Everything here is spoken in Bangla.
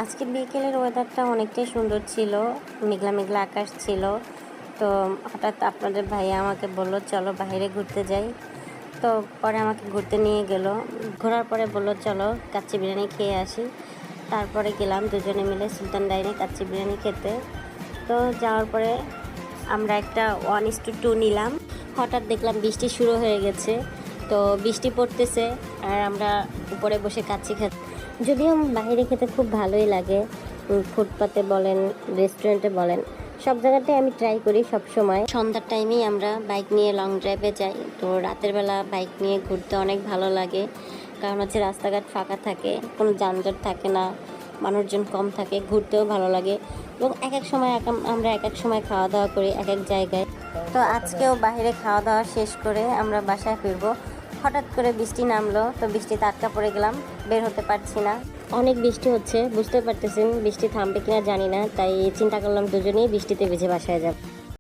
আজকে বিকেলের ওয়েদারটা অনেকটাই সুন্দর ছিল, মেঘলা মেঘলা আকাশ ছিল। তো হঠাৎ আপনাদের ভাইয়া আমাকে বললো চলো বাইরে ঘুরতে যাই। তো পরে আমাকে ঘুরতে নিয়ে গেল, ঘোরার পরে বললো চলো কাচ্চি বিরিয়ানি খেয়ে আসি। তারপরে গেলাম দুজনে মিলে সুলতান ডাইনে কাচ্চি বিরিয়ানি খেতে। তো যাওয়ার পরে আমরা একটা 1:2 নিলাম। হঠাৎ দেখলাম বৃষ্টি শুরু হয়ে গেছে, তো বৃষ্টি পড়তেছে আর আমরা উপরে বসে কাচ্চি খাচ্ছি। যদিও বাইরে খেতে খুব ভালোই লাগে, ফুটপাতে বলেন রেস্টুরেন্টে বলেন সব জায়গাটাই আমি ট্রাই করি সব সময়। সন্ধ্যার টাইমেই আমরা বাইক নিয়ে লং ড্রাইভে যাই। তো রাতের বেলা বাইক নিয়ে ঘুরতে অনেক ভালো লাগে, কারণ হচ্ছে রাস্তাঘাট ফাঁকা থাকে, কোনো যানজট থাকে না, মানুষজন কম থাকে, ঘুরতেও ভালো লাগে। এবং এক এক সময় আমরা এক এক সময় খাওয়া দাওয়া করি এক এক জায়গায়। তো আজকেও বাইরে খাওয়া দাওয়া শেষ করে আমরা বাসায় ফিরবো। হঠাৎ করে বৃষ্টি নামলো, তো বৃষ্টিতে আটকা পড়ে গেলাম, বের হতে পারছি না। অনেক বৃষ্টি হচ্ছে, বুঝতে পারতেছেন বৃষ্টি থামবে কিনা জানি না, তাই চিন্তা করলাম দুজনেই বৃষ্টিতে ভিজে বাসায় যাব।